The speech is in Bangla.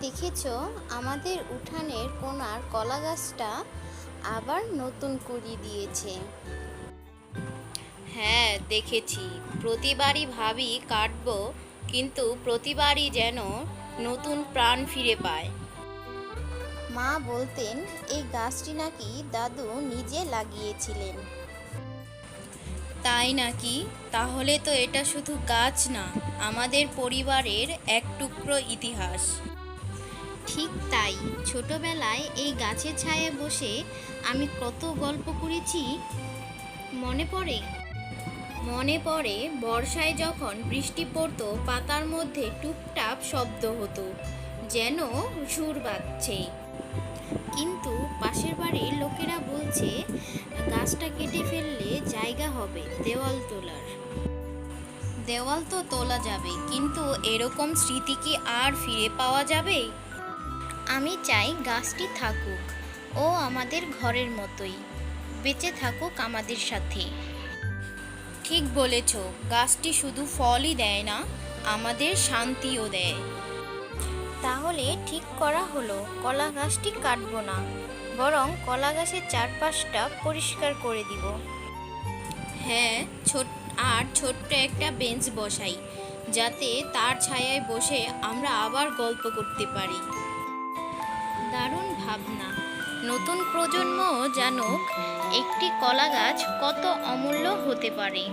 দেখেছো, আমাদের উঠানের কোণার কলা গাছটা আবার নতুন কুঁড়ি দিয়েছে। হ্যাঁ, দেখেছি। প্রতিবারই ভাবি কাটবো, কিন্তু প্রতিবারই যেন নতুন প্রাণ ফিরে পায়। মা বলতেন এই গাছটি নাকি দাদু নিজে লাগিয়েছিলেন। তাই নাকি? তাহলে তো এটা শুধু গাছ না, আমাদের পরিবারের এক টুকরো ইতিহাস। ঠিক তাই, ছোটবেলায় এই গাছের ছায়ায় বসে আমি কত গল্প করেছি, মনে পড়ে? মনে পড়ে বর্ষায় যখন বৃষ্টি পড়তো, পাতার মধ্যে টুপটাপ শব্দ হতো, যেন সুর বাজছে। কিন্তু পাশের বাড়ির লোকেরা বলছে গাছটা কেটে ফেললে জায়গা হবে দেওয়াল তোলার। দেওয়াল তো তোলা যাবে, কিন্তু এরকম স্মৃতি কি আর ফিরে পাওয়া যাবে? আমি চাই গাছটি থাকুক, ও আমাদের ঘরের মতোই বেঁচে থাকুক আমাদের সাথে। ঠিক বলেছ, গাছটি শুধু ফলই দেয় না, আমাদের শান্তিও দেয়। তাহলে ঠিক করা হলো, কলা গাছটি কাটবো না, বরং কলা গাছের চারপাশটা পরিষ্কার করে দিব। হ্যাঁ, ছোট্ট একটা বেঞ্চ বসাই, যাতে তার ছায়ায় বসে আমরা আবার গল্প করতে পারি। দারুণ ভাবনা। নতুন প্রজন্ম জানুক একটি কলা গাছ কত অমূল্য হতে পারে।